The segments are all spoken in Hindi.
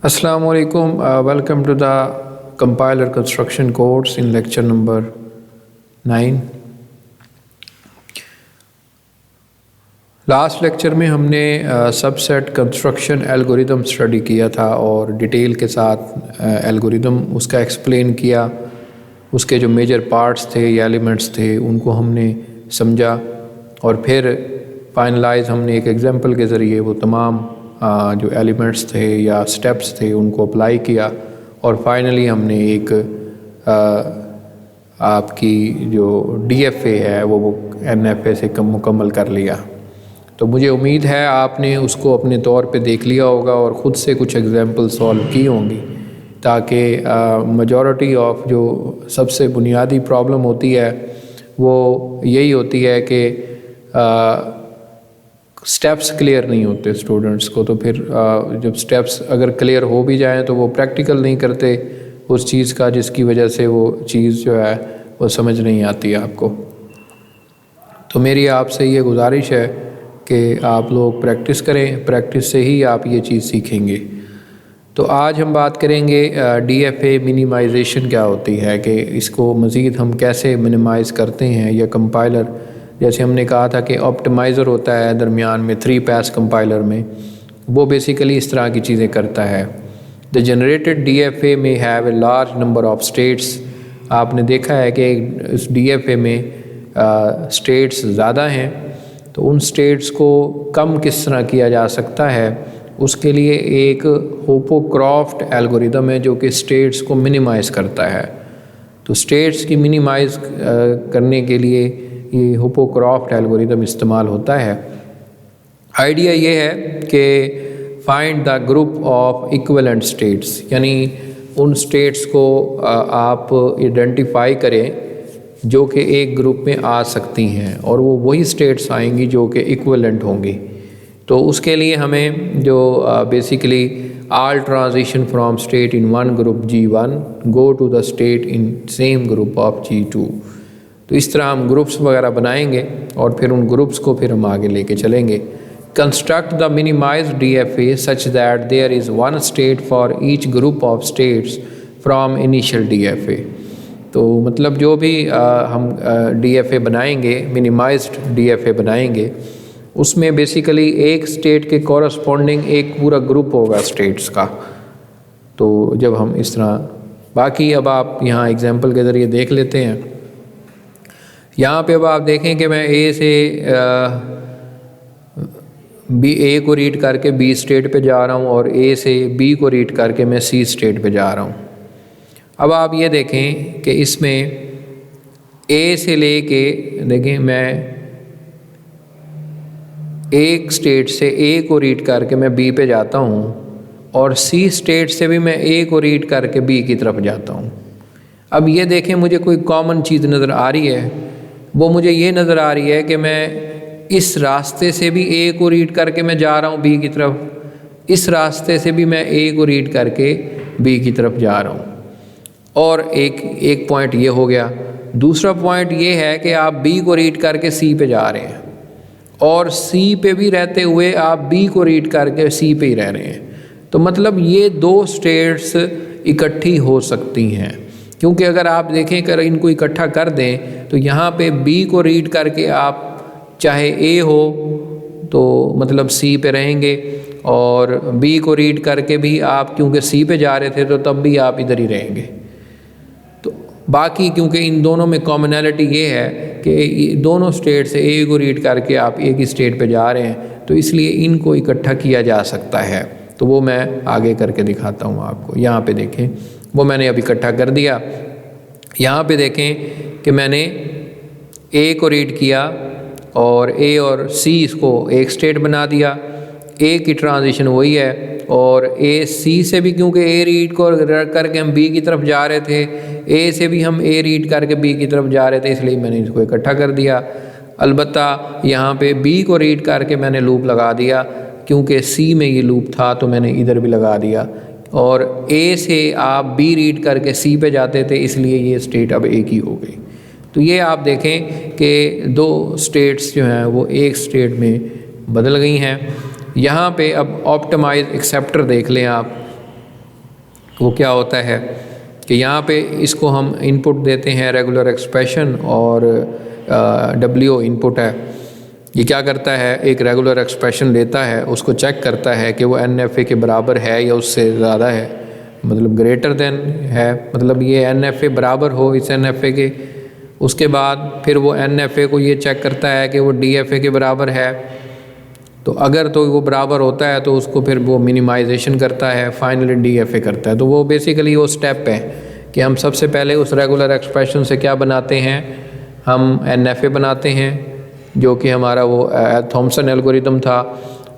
Assalamu alaikum. Welcome to the compiler construction course in lecture number 9. Last lecture में हमने सबसेट कंस्ट्रक्शन एल्गोरिदम स्टडी किया था और डिटेल के साथ एल्गोरिदम उसका एक्सप्लेन किया। उसके जो मेजर पार्ट्स थे या एलिमेंट्स थे उनको हमने समझा और फिर फाइनलाइज हमने एक एग्जांपल के ज़रिए वो तमाम जो एलिमेंट्स थे या स्टेप्स थे उनको अप्लाई किया और फाइनली हमने एक आपकी जो DFA है वो NFA से मुकम्मल कर लिया। तो मुझे उम्मीद है आपने उसको अपने तौर पे देख लिया होगा और ख़ुद से कुछ एग्जांपल सॉल्व की होंगी, ताकि मेजॉरिटी ऑफ जो सबसे बुनियादी प्रॉब्लम होती है वो यही होती है कि स्टेप्स क्लियर नहीं होते स्टूडेंट्स को। तो फिर जब स्टेप्स अगर क्लियर हो भी जाएं तो वो प्रैक्टिकल नहीं करते उस चीज़ का, जिसकी वजह से वो चीज़ जो है वो समझ नहीं आती है आपको। तो मेरी आपसे ये गुजारिश है कि आप लोग प्रैक्टिस करें, प्रैक्टिस से ही आप ये चीज़ सीखेंगे। तो आज हम बात करेंगे DFA मिनिमाइजेशन क्या होती है, कि इसको मज़ीद हम कैसे मिनिमाइज़ करते हैं। या कंपाइलर, जैसे हमने कहा था कि ऑप्टिमाइज़र होता है दरमियान में 3 पास कंपाइलर में, वो बेसिकली इस तरह की चीज़ें करता है। द जनरेटेड DFA में have a large number of states. आपने देखा है कि इस DFA में स्टेट्स ज़्यादा हैं, तो उन स्टेट्स को कम किस तरह किया जा सकता है, उसके लिए एक होपोक्रॉफ्ट एल्गोरिदम है जो कि स्टेट्स को मिनिमाइज़ करता है। तो स्टेट्स की मिनिमाइज़ करने के लिए ये होपोक्रॉफ्ट एल्गोरिदम इस्तेमाल होता है। आइडिया ये है कि find the group of equivalent states, यानी उन स्टेट्स को आप आइडेंटिफाई करें जो कि एक ग्रुप में आ सकती हैं और वो वही स्टेट्स आएंगी जो कि इक्विवेलेंट होंगी। तो उसके लिए हमें जो basically all transition from state in one group G1 go to the state in same group of G2। तो इस तरह हम ग्रुप्स वगैरह बनाएंगे और फिर उन ग्रुप्स को फिर हम आगे लेके चलेंगे। Construct the minimised DFA such that there is one state for each group of states from initial DFA। तो मतलब जो भी हम DFA बनाएंगे, मिनिमाइज्ड DFA बनाएंगे, उसमें बेसिकली एक स्टेट के कॉरस्पॉन्डिंग एक पूरा ग्रुप होगा स्टेट्स का। तो जब हम इस तरह, बाकी अब आप यहाँ एग्जांपल के ज़रिए देख लेते हैं। यहाँ पे अब आप देखें कि मैं A से A को रीड करके B स्टेट पे जा रहा हूँ और A से B को रीड करके मैं C स्टेट पे जा रहा हूँ। अब आप ये देखें कि इसमें A से ले के देखें, मैं एक स्टेट से A को रीड करके मैं B पे जाता हूँ और C स्टेट से भी मैं A को रीड करके B की तरफ जाता हूँ। अब ये देखें, मुझे कोई कॉमन चीज़ नज़र आ रही है। वो मुझे ये नज़र आ रही है कि मैं इस रास्ते से भी A को रीड करके मैं जा रहा हूँ B की तरफ, इस रास्ते से भी मैं A को रीड करके B की तरफ जा रहा हूँ। और एक पॉइंट ये हो गया। दूसरा पॉइंट ये है कि आप B को रीड करके C पे जा रहे हैं और C पे भी रहते हुए आप B को रीड करके C पे ही रह रहे हैं। तो मतलब ये 2 स्टेट्स इकट्ठी हो सकती हैं, क्योंकि अगर आप देखें कर इनको इकट्ठा कर दें तो यहाँ पे B को रीड करके आप चाहे A हो तो मतलब C पे रहेंगे, और B को रीड करके भी आप क्योंकि C पे जा रहे थे तो तब भी आप इधर ही रहेंगे। बाकी क्योंकि इन दोनों में कॉमनैलिटी ये है कि दोनों स्टेट से A को रीड करके आप एक ही स्टेट पे जा रहे हैं, तो इसलिए इनको इकट्ठा किया जा सकता है। तो वो मैं आगे करके दिखाता हूँ आपको। यहाँ पे देखें, वो मैंने अब इकट्ठा कर दिया। यहाँ पे देखें कि मैंने A को रीड किया और A और C इसको एक स्टेट बना दिया। A की ट्रांजिशन वही है और A C से भी, क्योंकि A रीड करके हम B की तरफ जा रहे थे, A से भी हम A रीड करके B की तरफ जा रहे थे, इसलिए मैंने इसको इकट्ठा कर दिया। अलबत्ता यहाँ पे B को रीड करके मैंने लूप लगा दिया, क्योंकि C में ये लूप था तो मैंने इधर भी लगा दिया। और A से आप B रीड करके C पे जाते थे, इसलिए ये स्टेट अब एक ही हो गई। तो ये आप देखें कि 2 स्टेट्स जो हैं वो एक स्टेट में बदल गई हैं। यहाँ पे अब ऑप्टिमाइज एक्सेप्टर देख लें आप। वो क्या होता है कि यहाँ पे इसको हम इनपुट देते हैं रेगुलर एक्सप्रेशन और डब्ल्यू इनपुट है। ये क्या करता है, एक रेगुलर एक्सप्रेशन लेता है, उसको चेक करता है कि वो NFA के बराबर है या उससे ज़्यादा है, मतलब ग्रेटर देन है, मतलब ये NFA बराबर हो इस NFA के। उसके बाद फिर वो NFA को ये चेक करता है कि वो DFA के बराबर है, तो अगर तो वो बराबर होता है तो उसको फिर वो मिनिमाइजेशन करता है, फाइनली DFA करता है। तो वो बेसिकली वो स्टेप है कि हम सबसे पहले उस रेगुलर एक्सप्रेशन से क्या बनाते हैं, हम NFA बनाते हैं, जो कि हमारा वो थॉमसन एल्गोरिदम था।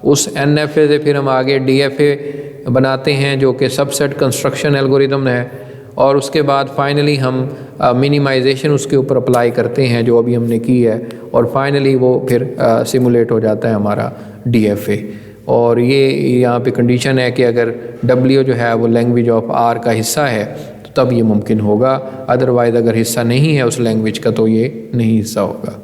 उस NFA से फिर हम आगे DFA बनाते हैं, जो कि सबसेट कंस्ट्रक्शन एल्गोरिदम है, और उसके बाद फाइनली हम मिनिमाइजेशन उसके ऊपर अप्लाई करते हैं, जो अभी हमने की है, और फाइनली वो फिर सिमुलेट हो जाता है हमारा DFA। और ये यहाँ पे कंडीशन है कि अगर W जो है वो लैंग्वेज ऑफ R का हिस्सा है तो तब ये मुमकिन होगा, अदरवाइज़ अगर हिस्सा नहीं है उस लैंग्वेज का तो ये नहीं हिस्सा होगा।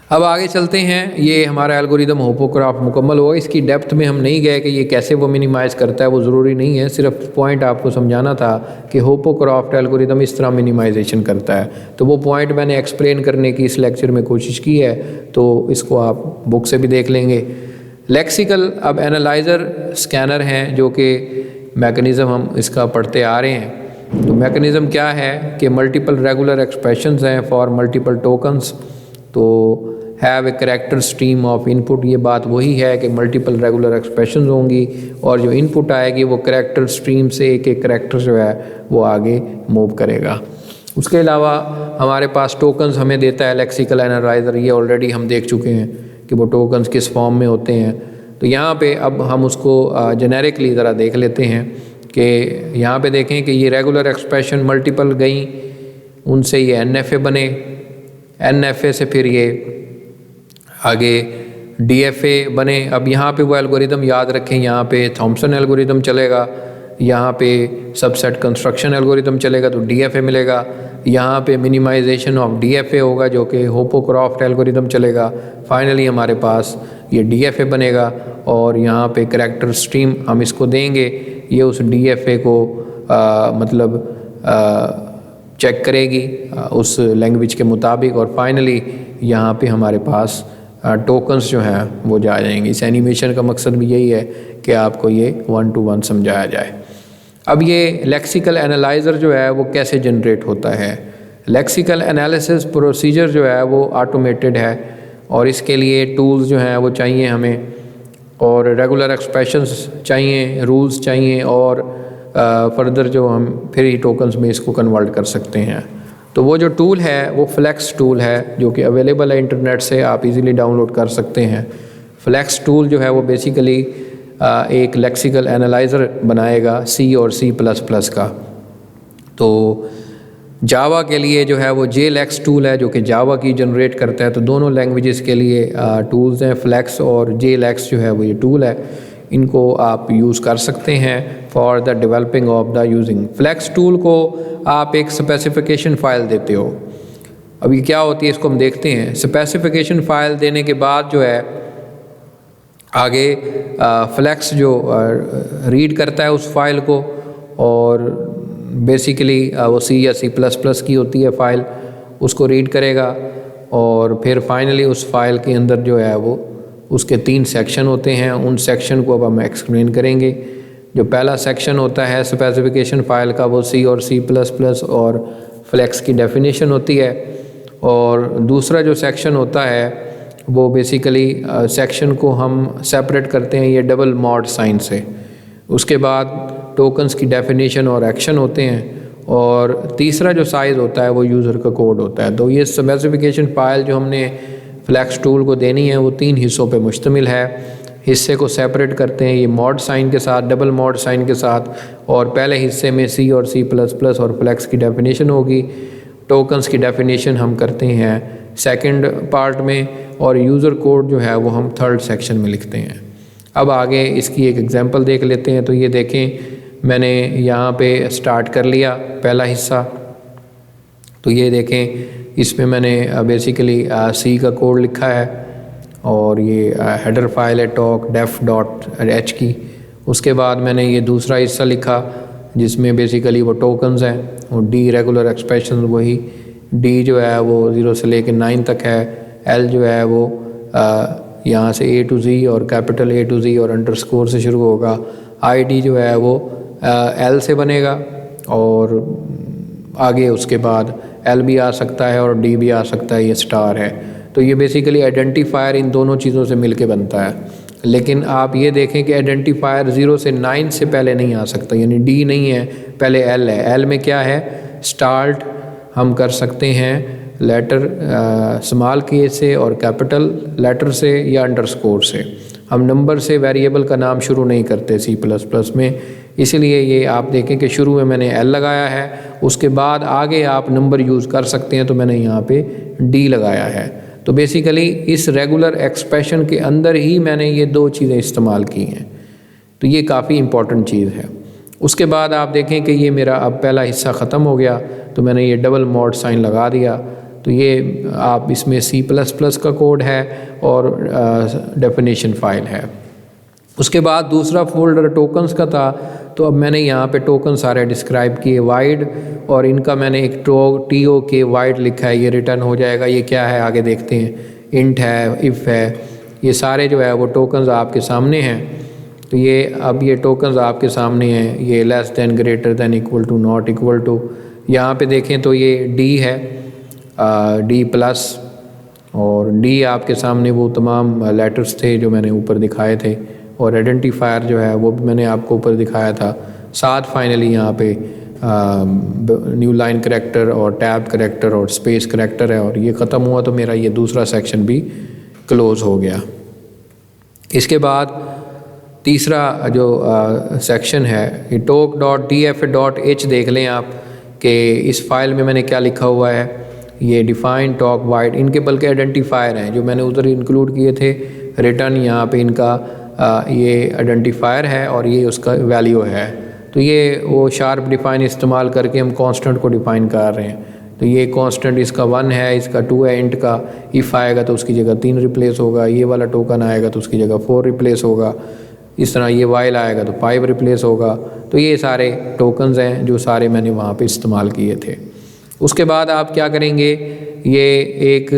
अब आगे चलते हैं, ये हमारा एल्गोरिदम होपोक्राफ्ट मुकम्मल हुआ। इसकी डेप्थ में हम नहीं गए कि ये कैसे वो मिनिमाइज़ करता है, वो ज़रूरी नहीं है, सिर्फ पॉइंट आपको समझाना था कि होपोक्राफ्ट एल्गोरिदम इस तरह मिनिमाइजेशन करता है। तो वो पॉइंट मैंने एक्सप्लेन करने की इस लेक्चर में कोशिश की है, तो इसको आप बुक से भी देख लेंगे। लेक्सिकल अब एनालाइज़र स्कैनर हैं, जो कि मैकेनिज़्म हम इसका पढ़ते आ रहे हैं। तो मैकेनिज़्म क्या है कि मल्टीपल रेगुलर एक्सप्रेशंस हैं फॉर मल्टीपल टोकन्स, तो have a character stream of input. ये बात वही है कि मल्टीपल रेगुलर एक्सप्रेशन होंगी और जो इनपुट आएगी वो करेक्टर स्ट्रीम से एक एक करेक्टर जो है वो आगे मूव करेगा। उसके अलावा हमारे पास टोकन्स हमें देता है लेक्सिकल एनालाइज़र, ये ऑलरेडी हम देख चुके हैं कि वो टोकन्स किस फॉर्म में होते हैं। तो यहाँ पे अब हम उसको जेनेरिकली ज़रा देख लेते हैं कि यहाँ पे देखें कि ये रेगुलर एक्सप्रेशन मल्टीपल गई, उनसे ये NFA बने, NFA से फिर ये आगे DFA बने। अब यहाँ पे वो एल्गोरिदम याद रखें, यहाँ पे थॉमसन एल्गोरिदम चलेगा, यहाँ पे सबसेट कंस्ट्रक्शन एल्गोरिदम चलेगा तो DFA मिलेगा, यहाँ पे मिनिमाइजेशन ऑफ DFA होगा जो कि होपोक्राफ्ट एल्गोरिदम चलेगा। फाइनली हमारे पास ये DFA बनेगा और यहाँ पे करेक्टर स्ट्रीम हम इसको देंगे, ये उस DFA को चेक करेगी उस लैंग्वेज के मुताबिक, और फाइनली यहाँ पे हमारे पास टोकन्स जो हैं वो जा जाएंगे। इस एनिमेशन का मकसद भी यही है कि आपको ये 1 to 1 समझाया जाए। अब ये लेक्सिकल एनालाइज़र जो है वो कैसे जनरेट होता है। लेक्सिकल एनालिसिस प्रोसीजर जो है वो ऑटोमेटेड है और इसके लिए टूल्स जो हैं वो चाहिए हमें, और रेगुलर एक्सप्रेशंस चाहिए, रूल्स चाहिए, और फर्दर जो हम फिर ही टोकन्स में इसको कन्वर्ट कर सकते हैं। तो वो जो टूल है वो फ्लेक्स टूल है, जो कि अवेलेबल है इंटरनेट से, आप इजीली डाउनलोड कर सकते हैं। फ्लेक्स टूल जो है वो बेसिकली एक लेक्सिकल एनालाइज़र बनाएगा C और C++ का। तो जावा के लिए जो है वो JLex टूल है जो कि जावा की जनरेट करता है। तो दोनों लैंग्वेजेस के लिए टूल्स हैं, फ्लेक्स और JLex जो है वो ये टूल है, इनको आप यूज़ कर सकते हैं for the developing of the using. Flex tool को आप एक स्पेसिफिकेशन फ़ाइल देते हो। अभी क्या होती है इसको हम देखते हैं। स्पेसिफिकेशन फ़ाइल देने के बाद जो है आगे फ्लेक्स जो रीड करता है उस फाइल को, और बेसिकली वो C या C++ की होती है फ़ाइल, उसको रीड करेगा और फिर फाइनली उस फाइल के अंदर जो है वो उसके 3 सेक्शन होते हैं। उन सेक्शन को अब हम एक्सप्लेन करेंगे। जो पहला सेक्शन होता है स्पेसिफिकेशन फ़ाइल का वो C और C++ और फ्लेक्स की डेफिनेशन होती है, और दूसरा जो सेक्शन होता है वो बेसिकली सेक्शन को हम सेपरेट करते हैं ये डबल मॉड साइन से। उसके बाद टोकन्स की डेफिनेशन और एक्शन होते हैं, और तीसरा जो साइज़ होता है वो यूज़र का कोड होता है। तो ये स्पेसिफिकेशन फ़ाइल जो हमने फ्लेक्स टूल को देनी है वो 3 हिस्सों पे मुश्तमिल है। हिस्से को सेपरेट करते हैं ये मॉड साइन के साथ, डबल मॉड साइन के साथ, और पहले हिस्से में C और C++ और फ्लेक्स की डेफिनेशन होगी। टोकन्स की डेफिनेशन हम करते हैं सेकंड पार्ट में, और यूज़र कोड जो है वो हम थर्ड सेक्शन में लिखते हैं। अब आगे इसकी एक एग्जांपल देख लेते हैं। तो ये देखें, मैंने यहाँ पे स्टार्ट कर लिया पहला हिस्सा। तो ये देखें, इसमें मैंने बेसिकली C का कोड लिखा है, और ये हेडर फाइल है talk.def.h की, उसके बाद मैंने ये दूसरा हिस्सा लिखा जिसमें बेसिकली वो टोकन्स हैं, और डी रेगुलर एक्सप्रेशन, वही डी जो है वो 0 से लेकर 9 तक है, एल जो है वो यहाँ से A to Z और कैपिटल A to Z और अंडरस्कोर से शुरू होगा, आई डी जो है वो एल से बनेगा और आगे उसके बाद एल भी आ सकता है और डी भी आ सकता है, ये स्टार है। तो ये बेसिकली आइडेंटिफायर इन दोनों चीज़ों से मिलके बनता है। लेकिन आप ये देखें कि आइडेंटिफायर 0 से 9 से पहले नहीं आ सकता, यानी डी नहीं है, पहले एल है। एल में क्या है, स्टार्ट हम कर सकते हैं लेटर स्मॉल के से और कैपिटल लेटर से या अंडरस्कोर से। हम नंबर से वेरिएबल का नाम शुरू नहीं करते C++ में, इसलिए ये आप देखें कि शुरू में मैंने एल लगाया है, उसके बाद आगे आप नंबर यूज़ कर सकते हैं, तो मैंने यहाँ पे डी लगाया है। तो बेसिकली इस रेगुलर एक्सप्रेशन के अंदर ही मैंने ये दो चीज़ें इस्तेमाल की हैं, तो ये काफ़ी इम्पॉर्टेंट चीज़ है। उसके बाद आप देखें कि ये मेरा अब पहला हिस्सा ख़त्म हो गया, तो मैंने ये डबल मॉड साइन लगा दिया। तो ये आप इसमें C++ का कोड है और डेफिनेशन फाइल है। उसके बाद दूसरा फोल्डर टोकन्स का था, तो अब मैंने यहाँ पे टोकन सारे डिस्क्राइब किए वाइड, और इनका मैंने एक TOK वाइड लिखा है, ये रिटर्न हो जाएगा। ये क्या है आगे देखते हैं, इंट है, इफ़ है, ये सारे जो है वो टोकन्स आपके सामने हैं। तो ये अब ये टोकन्स आपके सामने हैं, ये less than, greater than, equal to, not equal to. यहाँ पे देखें तो ये डी है, डी प्लस, और डी आपके सामने वो तमाम लेटर्स थे जो मैंने ऊपर दिखाए थे, और आइडेंटिफायर जो है वो भी मैंने आपको ऊपर दिखाया था। साथ फाइनली यहाँ पे न्यू लाइन करैक्टर और टैब करैक्टर और स्पेस करैक्टर है, और ये ख़त्म हुआ तो मेरा ये दूसरा सेक्शन भी क्लोज़ हो गया। इसके बाद तीसरा जो सेक्शन है, ये talk.df.h देख लें आप कि इस फाइल में मैंने क्या लिखा हुआ है। ये डिफाइन, टॉक, वाइड, इनके बल्कि आइडेंटिफायर हैं जो मैंने उधर इंक्लूड किए थे। रिटर्न यहाँ पे इनका ये आइडेंटिफायर है और ये उसका वैल्यू है। तो ये वो शार्प डिफाइन इस्तेमाल करके हम कांस्टेंट को डिफाइन कर रहे हैं। तो ये कांस्टेंट इसका 1 है, इसका 2 है इंट का। इफ़ आएगा तो उसकी जगह 3 रिप्लेस होगा, ये वाला टोकन आएगा तो उसकी जगह 4 रिप्लेस होगा, इस तरह ये वाइल आएगा तो 5 रिप्लेस होगा। तो ये सारे टोकन्स हैं जो सारे मैंने वहाँ पे इस्तेमाल किए थे। उसके बाद आप क्या करेंगे, ये एक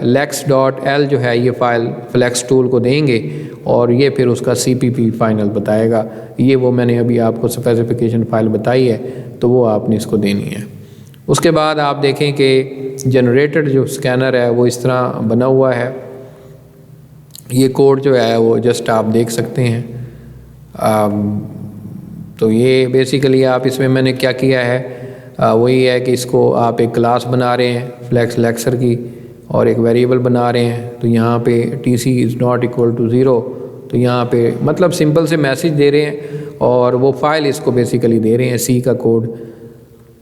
lex.l जो है ये फ़ाइल फ्लेक्स टूल को देंगे और ये फिर उसका CPP फाइनल बताएगा। ये वो मैंने अभी आपको स्पेसिफिकेशन फ़ाइल बताई है, तो वो आपने इसको देनी है। उसके बाद आप देखें कि जनरेटेड जो स्कैनर है वो इस तरह बना हुआ है। ये कोड जो है वो जस्ट आप देख सकते हैं। तो ये बेसिकली आप इसमें मैंने क्या किया है, वही है कि इसको आप एक क्लास बना रहे हैं फ्लेक्स लेक्सर की, और एक वेरिएबल बना रहे हैं। तो यहाँ पे TC is not equal to 0, तो यहाँ पे मतलब सिंपल से मैसेज दे रहे हैं और वो फाइल इसको बेसिकली दे रहे हैं, C का कोड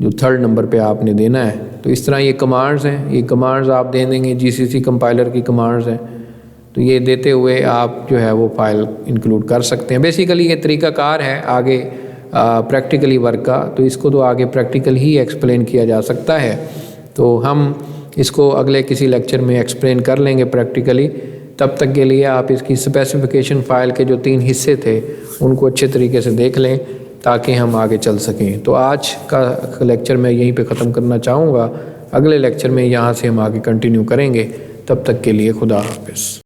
जो 3rd नंबर पे आपने देना है। तो इस तरह ये कमांड्स हैं, ये कमांड्स आप दे देंगे, GCC कंपाइलर की कमांड्स हैं। तो ये देते हुए आप जो है वो फाइल इंक्लूड कर सकते हैं। बेसिकली ये तरीक़ाकार है आगे प्रैक्टिकली वर्क का, तो इसको तो आगे प्रैक्टिकल ही एक्सप्लेन किया जा सकता है। तो हम इसको अगले किसी लेक्चर में एक्सप्लेन कर लेंगे प्रैक्टिकली। तब तक के लिए आप इसकी स्पेसिफिकेशन फ़ाइल के जो 3 हिस्से थे उनको अच्छे तरीके से देख लें ताकि हम आगे चल सकें। तो आज का लेक्चर मैं यहीं पे ख़त्म करना चाहूँगा। अगले लेक्चर में यहाँ से हम आगे कंटिन्यू करेंगे। तब तक के लिए खुदा हाफ़िज़।